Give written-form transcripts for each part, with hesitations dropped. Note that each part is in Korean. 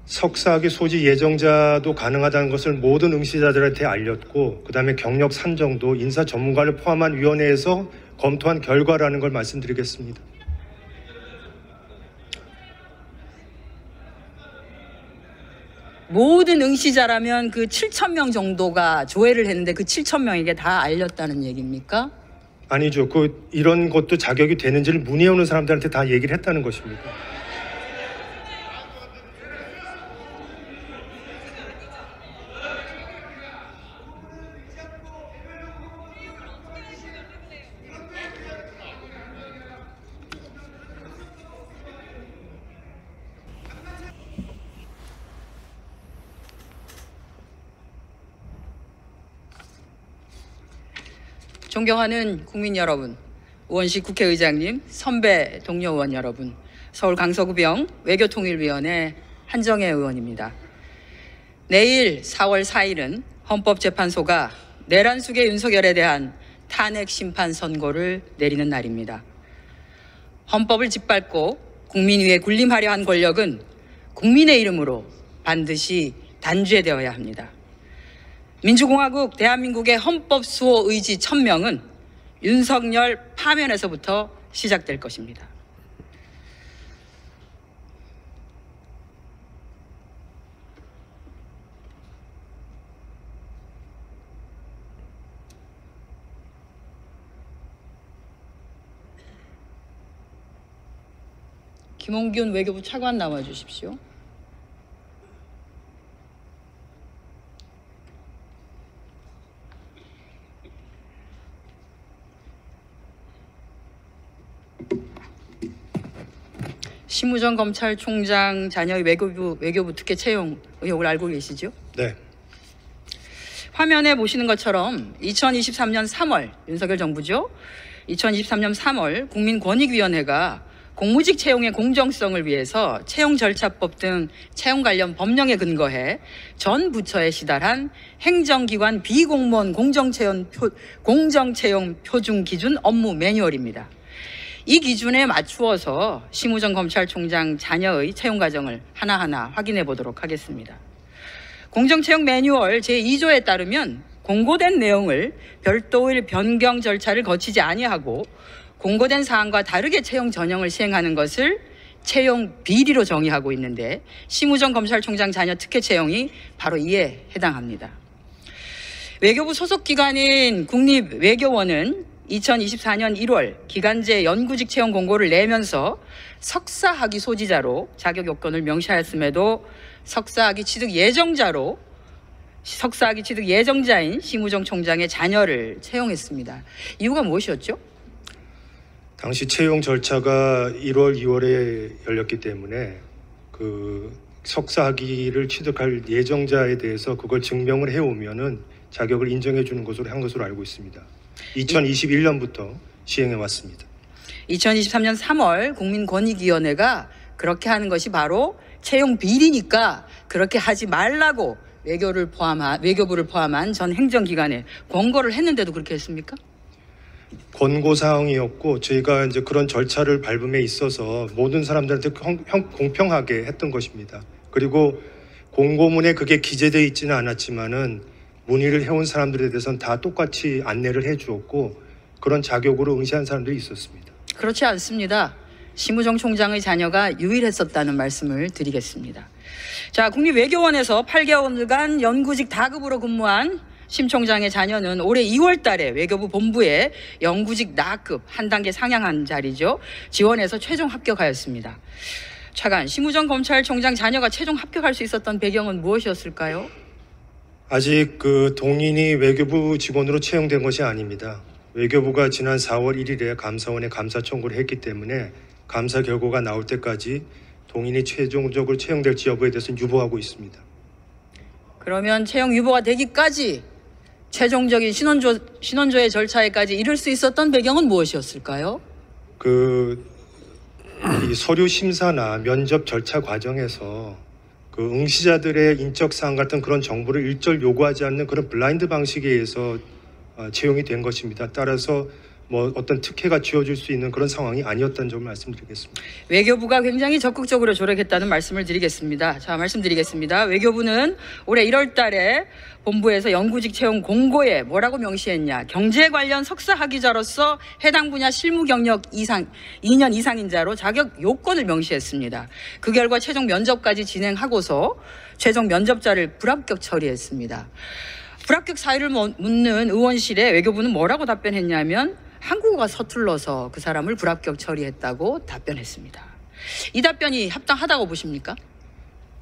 석사학위 소지 예정자도 가능하다는 것을 모든 응시자들한테 알렸고, 그다음에 경력 산정도 인사 전문가를 포함한 위원회에서 검토한 결과라는 걸 말씀드리겠습니다. 모든 응시자라면 그 7,000명 정도가 조회를 했는데 그 7,000명에게 다 알렸다는 얘기입니까? 아니죠. 이런 것도 자격이 되는지를 문의해오는 사람들한테 다 얘기를 했다는 것입니다. 존경하는 국민 여러분, 우원식 국회의장님, 선배 동료 의원 여러분, 서울 강서구병 외교통일위원회 한정혜 의원입니다. 내일 4월 4일은 헌법재판소가 내란숙의 윤석열에 대한 탄핵 심판 선고를 내리는 날입니다. 헌법을 짓밟고 국민 위에 군림하려 한 권력은 국민의 이름으로 반드시 단죄되어야 합니다. 민주공화국 대한민국의 헌법 수호 의지 1000명은 윤석열 파면에서부터 시작될 것입니다. 김홍균 외교부 차관 나와 주십시오. 심우정 검찰총장 자녀의 외교부 특혜 채용 의혹을 알고 계시죠? 네. 화면에 보시는 것처럼 2023년 3월 윤석열 정부죠. 2023년 3월 국민권익위원회가 공무직 채용의 공정성을 위해서 채용절차법 등 채용 관련 법령에 근거해 전 부처에 시달한 행정기관 비공무원 공정채용 표준 기준 업무 매뉴얼입니다. 이 기준에 맞추어서 심우정 검찰총장 자녀의 채용 과정을 하나하나 확인해 보도록 하겠습니다. 공정채용 매뉴얼 제2조에 따르면 공고된 내용을 별도의 변경 절차를 거치지 아니하고 공고된 사항과 다르게 채용 전형을 시행하는 것을 채용 비리로 정의하고 있는데 심우정 검찰총장 자녀 특혜 채용이 바로 이에 해당합니다. 외교부 소속 기관인 국립외교원은 2024년 1월 기간제 연구직 채용 공고를 내면서 석사학위 소지자로 자격 요건을 명시하였음에도 석사학위 취득 예정자인 심우정 총장의 자녀를 채용했습니다. 이유가 무엇이었죠? 당시 채용 절차가 1월, 2월에 열렸기 때문에 석사학위를 취득할 예정자에 대해서 그걸 증명을 해오면은 자격을 인정해 주는 것으로 한 것으로 알고 있습니다. 2021년부터 시행해 왔습니다. 2023년 3월 국민권익위원회가 그렇게 하는 것이 바로 채용 비리니까 그렇게 하지 말라고 외교부를 포함한 전 행정기관에 권고를 했는데도 그렇게 했습니까? 권고 사항이었고 저희가 이제 그런 절차를 밟음에 있어서 모든 사람들한테 공평하게 했던 것입니다. 그리고 공고문에 그게 기재되어 있지는 않았지만은 문의를 해온 사람들에 대해서는 다 똑같이 안내를 해주었고 그런 자격으로 응시한 사람들이 있었습니다. 그렇지 않습니다. 심우정 총장의 자녀가 유일했었다는 말씀을 드리겠습니다. 자, 국립외교원에서 8개월간 연구직 다급으로 근무한 심 총장의 자녀는 올해 2월 달에 외교부 본부에 연구직 나급 한 단계 상향한 자리죠. 지원해서 최종 합격하였습니다. 차관, 심우정 검찰총장 자녀가 최종 합격할 수 있었던 배경은 무엇이었을까요? 아직 동인이 외교부 직원으로 채용된 것이 아닙니다. 외교부가 지난 4월 1일에 감사원에 감사 청구를 했기 때문에 감사 결과가 나올 때까지 동인이 최종적으로 채용될지 여부에 대해서는 유보하고 있습니다. 그러면 채용 유보가 되기까지 최종적인 신원조회 절차에까지 이를 수 있었던 배경은 무엇이었을까요? 이 서류 심사나 면접 절차 과정에서 응시자들의 인적 사항 같은 그런 정보를 일절 요구하지 않는 그런 블라인드 방식에 의해서 채용이 된 것입니다. 따라서 뭐 어떤 특혜가 지어질 수 있는 그런 상황이 아니었다는 점을 말씀드리겠습니다. 외교부가 굉장히 적극적으로 조력했다는 말씀을 드리겠습니다. 자, 말씀드리겠습니다. 외교부는 올해 1월 달에 본부에서 연구직 채용 공고에 뭐라고 명시했냐. 경제 관련 석사 학위자로서 해당 분야 실무 경력 2년 이상인자로 자격 요건을 명시했습니다. 그 결과 최종 면접까지 진행하고서 최종 면접자를 불합격 처리했습니다. 불합격 사유를 묻는 의원실에 외교부는 뭐라고 답변했냐면 한국어가 서툴러서 그 사람을 불합격 처리했다고 답변했습니다. 이 답변이 합당하다고 보십니까?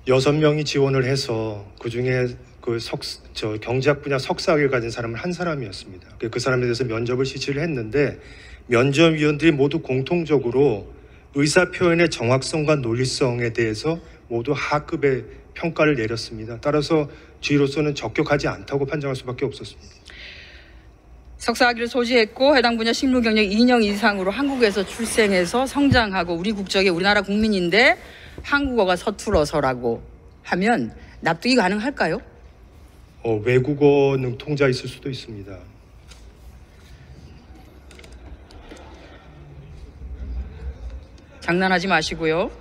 6명이 지원을 해서 그중에 경제학 분야 석사학위를 가진 사람은 한 사람이었습니다. 그 사람에 대해서 면접을 실시를 했는데 면접위원들이 모두 공통적으로 의사 표현의 정확성과 논리성에 대해서 모두 하급의 평가를 내렸습니다. 따라서 저희로서는 적격하지 않다고 판정할 수밖에 없었습니다. 석사학위를 소지했고 해당 분야 실무 경력 2년 이상으로 한국에서 출생해서 성장하고 우리 국적의 우리나라 국민인데 한국어가 서툴어서라고 하면 납득이 가능할까요? 외국어 능통자 있을 수도 있습니다. 장난하지 마시고요.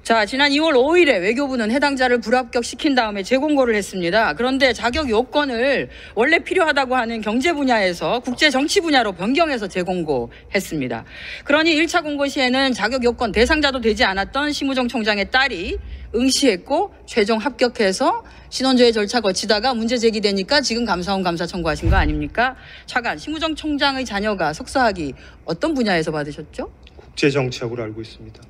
자, 지난 2월 5일에 외교부는 해당자를 불합격시킨 다음에 재공고를 했습니다. 그런데 자격 요건을 원래 필요하다고 하는 경제 분야에서 국제 정치 분야로 변경해서 재공고했습니다. 그러니 1차 공고 시에는 자격 요건 대상자도 되지 않았던 심우정 총장의 딸이 응시했고 최종 합격해서 신원조회 절차 거치다가 문제 제기되니까 지금 감사원 감사 청구하신 거 아닙니까? 차관, 심우정 총장의 자녀가 석사학위 어떤 분야에서 받으셨죠? 국제정치학으로 알고 있습니다.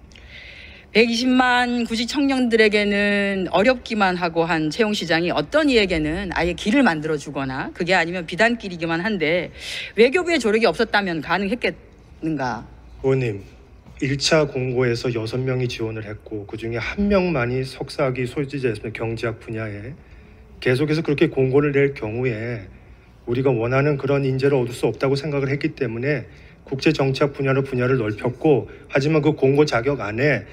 120만 구직 청년들에게는 어렵기만 하고 한 채용 시장이 어떤 이에게는 아예 길을 만들어 주거나 그게 아니면 비단길이기만 한데 외교부의 조력이 없었다면 가능했겠는가? 의원님, 1차 공고에서 6명이 지원을 했고 그중에 1명만이 석사학위 소지자였으면 경제학 분야에 계속해서 그렇게 공고를 낼 경우에 우리가 원하는 그런 인재를 얻을 수 없다고 생각을 했기 때문에 국제정치학 분야를 넓혔고 하지만 그 공고 자격 안에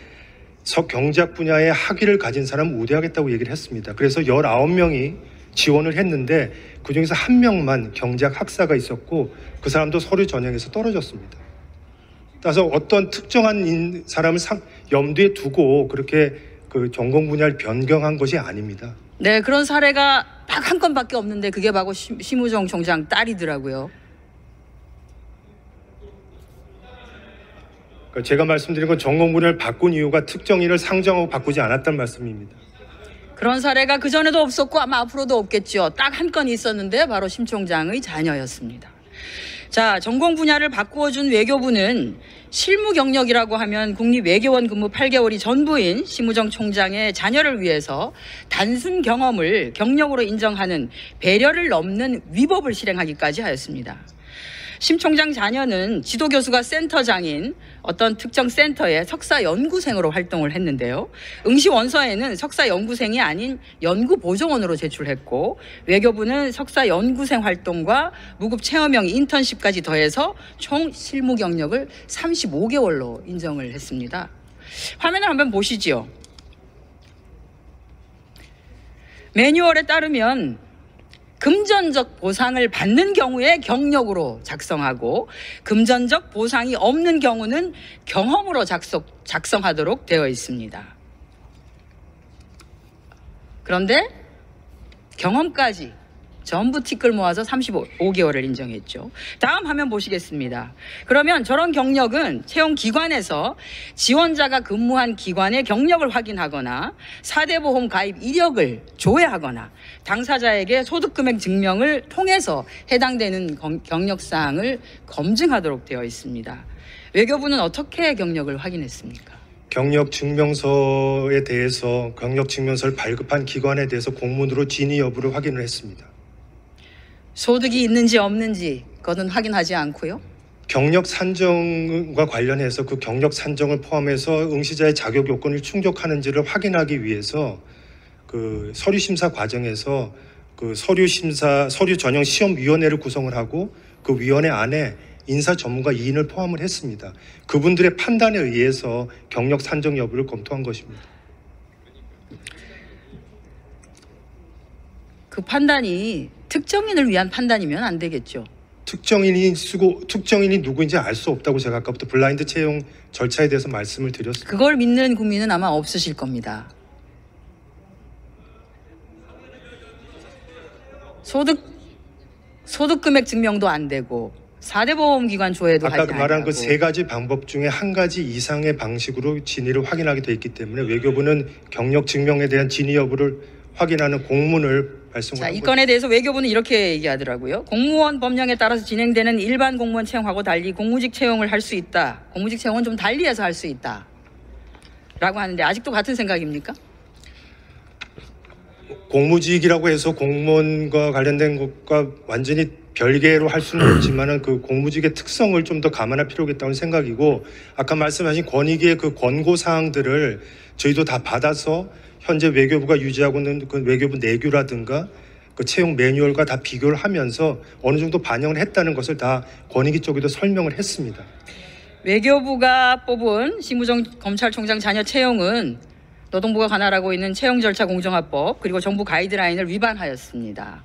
경제학 분야의 학위를 가진 사람을 우대하겠다고 얘기를 했습니다. 그래서 19명이 지원을 했는데 그중에서 1명만 경제학 학사가 있었고 그 사람도 서류 전형에서 떨어졌습니다. 따라서 어떤 특정한 사람을 염두에 두고 그렇게 그 전공 분야를 변경한 것이 아닙니다. 네, 그런 사례가 딱 한 건밖에 없는데 그게 바로 심우정 총장 딸이더라고요. 제가 말씀드린 건 전공 분야를 바꾼 이유가 특정인을 상정하고 바꾸지 않았다는 말씀입니다. 그런 사례가 그전에도 없었고 아마 앞으로도 없겠죠. 딱 한 건 있었는데 바로 심 총장의 자녀였습니다. 자, 전공 분야를 바꾸어준 외교부는 실무 경력이라고 하면 국립외교원 근무 8개월이 전부인 심우정 총장의 자녀를 위해서 단순 경험을 경력으로 인정하는 배려를 넘는 위법을 실행하기까지 하였습니다. 심 총장 자녀는 지도교수가 센터장인 어떤 특정 센터의 석사 연구생으로 활동을 했는데요. 응시 원서에는 석사 연구생이 아닌 연구보조원으로 제출했고 외교부는 석사 연구생 활동과 무급 체험형 인턴십까지 더해서 총 실무 경력을 35개월로 인정을 했습니다. 화면을 한번 보시지요. 매뉴얼에 따르면 금전적 보상을 받는 경우에 경력으로 작성하고 금전적 보상이 없는 경우는 경험으로 작성하도록 되어 있습니다. 그런데 경험까지 전부 티끌 모아서 35개월을 인정했죠. 다음 화면 보시겠습니다. 그러면 저런 경력은 채용기관에서 지원자가 근무한 기관의 경력을 확인하거나 4대 보험 가입 이력을 조회하거나 당사자에게 소득금액 증명을 통해서 해당되는 경력사항을 검증하도록 되어 있습니다. 외교부는 어떻게 경력을 확인했습니까? 경력증명서에 대해서 경력증명서를 발급한 기관에 대해서 공문으로 진위 여부를 확인을 했습니다. 소득이 있는지 없는지 그것은 확인하지 않고요. 경력 산정과 관련해서 그 경력 산정을 포함해서 응시자의 자격 요건을 충족하는지를 확인하기 위해서 그 서류 심사 과정에서 그 서류 전형 시험위원회를 구성을 하고 그 위원회 안에 인사 전문가 2인을 포함을 했습니다. 그분들의 판단에 의해서 경력 산정 여부를 검토한 것입니다. 그 판단이 특정인을 위한 판단이면 안 되겠죠. 특정인이 누구인지 알 수 없다고 제가 아까부터 블라인드 채용 절차에 대해서 말씀을 드렸습니다. 그걸 믿는 국민은 아마 없으실 겁니다. 소득 금액 증명도 안 되고 4대 보험기관 조회도 아까 하지 말한 아니하고. 그 세 가지 방법 중에 한 가지 이상의 방식으로 진위를 확인하게 돼 있기 때문에 외교부는 경력 증명에 대한 진위 여부를 확인하는 공문을 발송을 자, 한 이 거죠. 건에 대해서 외교부는 이렇게 얘기하더라고요. 공무원 법령에 따라서 진행되는 일반 공무원 채용하고 달리 공무직 채용을 할 수 있다. 공무직 채용은 좀 달리해서 할 수 있다. 라고 하는데 아직도 같은 생각입니까? 공무직이라고 해서 공무원과 관련된 것과 완전히 별개로 할 수는 없지만은 그 공무직의 특성을 좀 더 감안할 필요가 있다는 생각이고, 아까 말씀하신 권익위의 그 권고 사항들을 저희도 다 받아서 현재 외교부가 유지하고 있는 그 외교부 내규라든가 그 채용 매뉴얼과 다 비교를 하면서 어느 정도 반영을 했다는 것을 다 권익위 쪽에도 설명을 했습니다. 외교부가 뽑은 심우정 검찰총장 자녀 채용은 노동부가 관할하고 있는 채용 절차 공정화법 그리고 정부 가이드라인을 위반하였습니다.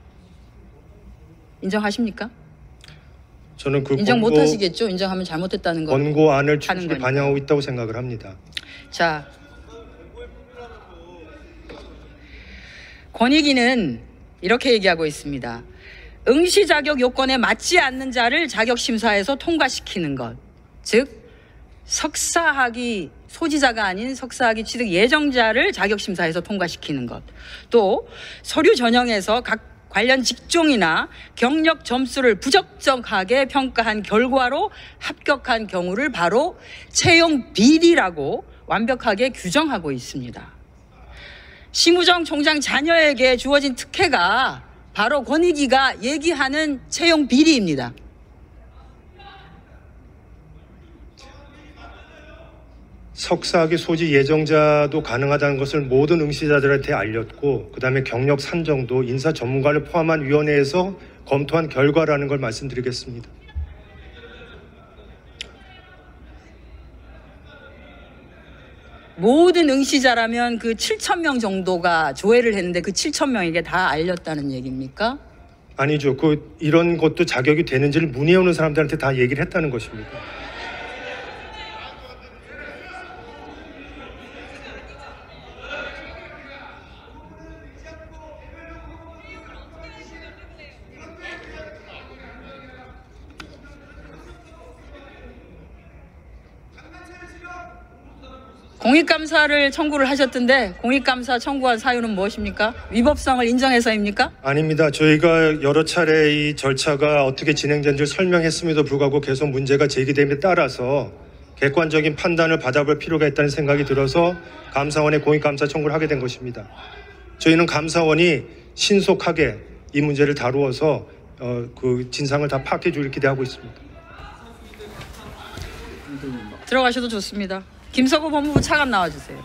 인정하십니까? 저는 그 인정 못 하시겠죠? 인정하면 잘못했다는 거. 권고안을 충실히 거니까. 반영하고 있다고 생각을 합니다. 자, 권익위는 이렇게 얘기하고 있습니다. 응시 자격 요건에 맞지 않는 자를 자격 심사에서 통과시키는 것, 즉 석사학위 소지자가 아닌 석사학위 취득 예정자를 자격 심사에서 통과시키는 것, 또 서류 전형에서 각 관련 직종이나 경력 점수를 부적정하게 평가한 결과로 합격한 경우를 바로 채용 비리라고 완벽하게 규정하고 있습니다. 심우정 총장 자녀에게 주어진 특혜가 바로 권익위가 얘기하는 채용 비리입니다. 석사학위 소지 예정자도 가능하다는 것을 모든 응시자들한테 알렸고, 그다음에 경력 산정도 인사 전문가를 포함한 위원회에서 검토한 결과라는 걸 말씀드리겠습니다. 모든 응시자라면 그 7,000명 정도가 조회를 했는데 그 7,000명에게 다 알렸다는 얘기입니까? 아니죠. 이런 것도 자격이 되는지를 문의해오는 사람들한테 다 얘기를 했다는 것입니다. 공익감사를 청구를 하셨던데 공익감사 청구한 사유는 무엇입니까? 위법성을 인정해서입니까? 아닙니다. 저희가 여러 차례 이 절차가 어떻게 진행된지를 설명했음에도 불구하고 계속 문제가 제기됨에 따라서 객관적인 판단을 받아볼 필요가 있다는 생각이 들어서 감사원에 공익감사 청구를 하게 된 것입니다. 저희는 감사원이 신속하게 이 문제를 다루어서 그 진상을 다 파악해 주길 기대하고 있습니다. 들어가셔도 좋습니다. 김석우 법무부 차관 나와주세요.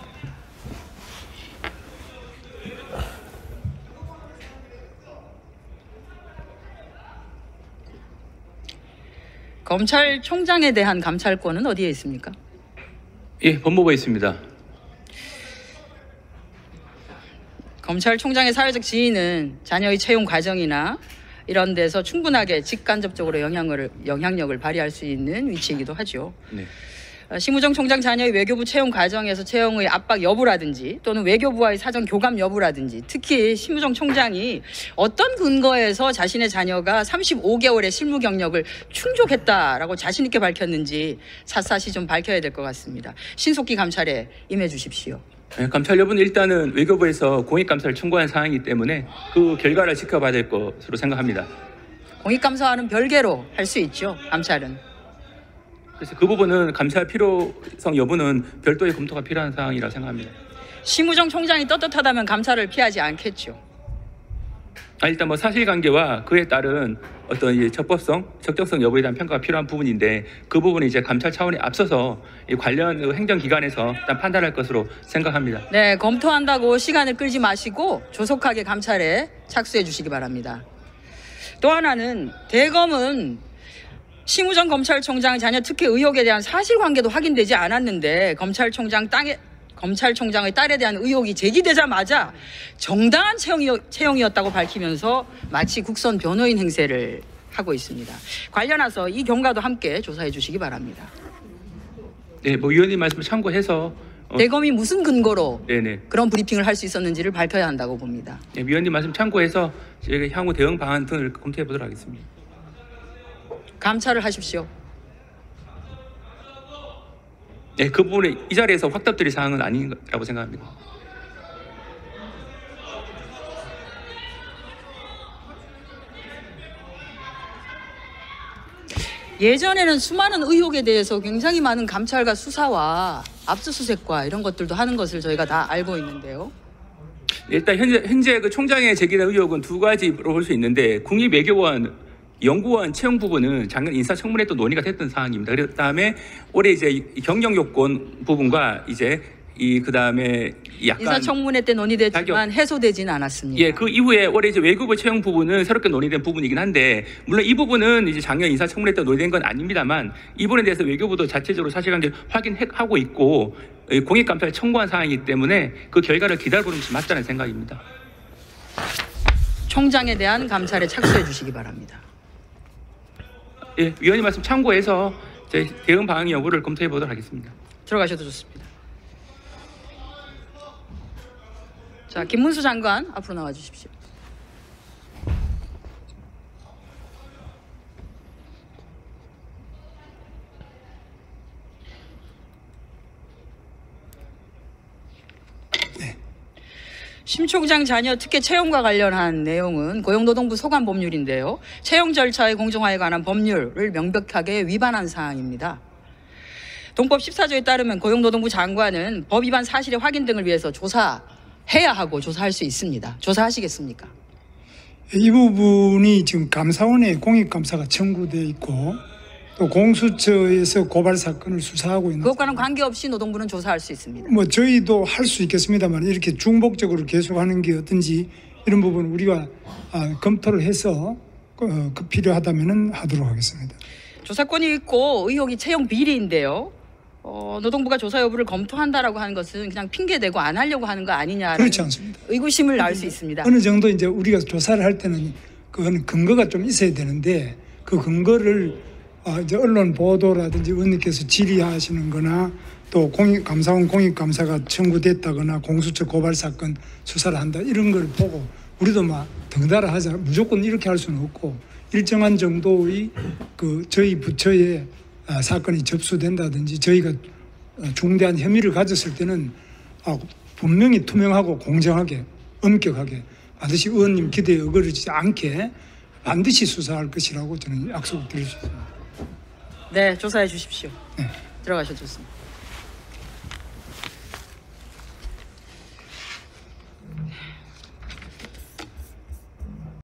검찰총장에 대한 감찰권은 어디에 있습니까? 예, 법무부에 있습니다. 검찰총장의 사회적 지위는 자녀의 채용 과정이나 이런 데서 충분하게 직간접적으로 영향력을 발휘할 수 있는 위치이기도 하죠. 네. 심우정 총장 자녀의 외교부 채용 과정에서 채용의 압박 여부라든지 또는 외교부와의 사전 교감 여부라든지, 특히 심우정 총장이 어떤 근거에서 자신의 자녀가 35개월의 실무 경력을 충족했다라고 자신 있게 밝혔는지 샅샅이 좀 밝혀야 될 것 같습니다. 신속히 감찰에 임해 주십시오. 네, 감찰 여부는 일단은 외교부에서 공익감사를 청구한 사항이기 때문에 그 결과를 지켜봐야 될 것으로 생각합니다. 공익감사와는 별개로 할 수 있죠, 감찰은. 그래서 그 부분은 감찰 필요성 여부는 별도의 검토가 필요한 사항이라고 생각합니다. 심우정 총장이 떳떳하다면 감찰을 피하지 않겠죠. 일단 뭐 사실관계와 그에 따른 어떤 이 적법성, 적정성 여부에 대한 평가가 필요한 부분인데 그 부분이 이제 감찰 차원에 앞서서 이 관련 행정기관에서 일단 판단할 것으로 생각합니다. 네, 검토한다고 시간을 끌지 마시고 조속하게 감찰에 착수해 주시기 바랍니다. 또 하나는 대검은 심우정 검찰총장 자녀 특혜 의혹에 대한 사실관계도 확인되지 않았는데 검찰총장의 딸에 대한 의혹이 제기되자마자 정당한 채용이었다고 밝히면서 마치 국선 변호인 행세를 하고 있습니다. 관련해서 이 경과도 함께 조사해 주시기 바랍니다. 네, 뭐 위원님 말씀을 참고해서 대검이 무슨 근거로 네네. 그런 브리핑을 할 수 있었는지를 발표해야 한다고 봅니다. 네, 위원님 말씀 참고해서 저희가 향후 대응 방안 등을 검토해 보도록 하겠습니다. 감찰을 하십시오. 네, 그 부분에 이 자리에서 확답드릴 사항은 아니라고 생각합니다. 예전에는 수많은 의혹에 대해서 굉장히 많은 감찰과 수사와 압수수색과 이런 것들도 하는 것을 저희가 다 알고 있는데요. 일단 현재 그 총장의 제기된 의혹은 두 가지로 볼 수 있는데 국립외교원 연구원 채용 부분은 작년 인사청문회 또 논의가 됐던 사항입니다. 그다음에 올해 이제 경영 요건 부분과 이제 그다음에 약간 인사청문회 때 논의됐지만 해소되지는 않았습니다. 예, 그 이후에 올해 이제 외교부 채용 부분은 새롭게 논의된 부분이긴 한데 물론 이 부분은 이제 작년 인사청문회 때 논의된 건 아닙니다만 이 부분에 대해서 외교부도 자체적으로 사실관계 확인하고 있고 공익감사를 청구한 사항이기 때문에 그 결과를 기다려보는 것이 맞다는 생각입니다. 총장에 대한 감찰에 착수해 주시기 바랍니다. 예, 위원님 말씀 참고해서 저희 대응 방안 여부를 검토해 보도록 하겠습니다. 들어가셔도 좋습니다. 자, 김문수 장관 앞으로 나와 주십시오. 심 총장 자녀 특혜 채용과 관련한 내용은 고용노동부 소관법률인데요. 채용 절차의 공정화에 관한 법률을 명백하게 위반한 사항입니다. 동법 14조에 따르면 고용노동부 장관은 법 위반 사실의 확인 등을 위해서 조사해야 하고 조사할 수 있습니다. 조사하시겠습니까? 이 부분이 지금 감사원에 공익감사가 청구되어 있고 또 공수처에서 고발 사건을 수사하고 있는 그것과는 관계없이 노동부는 조사할 수 있습니다. 뭐 저희도 할 수 있겠습니다만 이렇게 중복적으로 계속하는 게 어떤지 이런 부분 우리가 검토를 해서 필요하다면 하도록 하겠습니다. 조사권이 있고 의혹이 채용 비리인데요. 노동부가 조사 여부를 검토한다라고 하는 것은 그냥 핑계대고 안 하려고 하는 거 아니냐라는 그렇지 않습니다. 의구심을 낳을 수 있습니다. 어느 정도 이제 우리가 조사를 할 때는 그거는 근거가 좀 있어야 되는데 그 근거를 이제 언론 보도라든지 의원님께서 질의하시는 거나 또 감사원 공익감사가 청구됐다거나 공수처 고발 사건 수사를 한다 이런 걸 보고 우리도 막 덩달아 하자 무조건 이렇게 할 수는 없고 일정한 정도의 저희 부처에 사건이 접수된다든지 저희가 중대한 혐의를 가졌을 때는 분명히 투명하고 공정하게 엄격하게 반드시 의원님 기대에 어그러지지 않게 반드시 수사할 것이라고 저는 약속을 드릴 수 있습니다. 네, 조사해 주십시오. 네. 들어가셔도 좋습니다.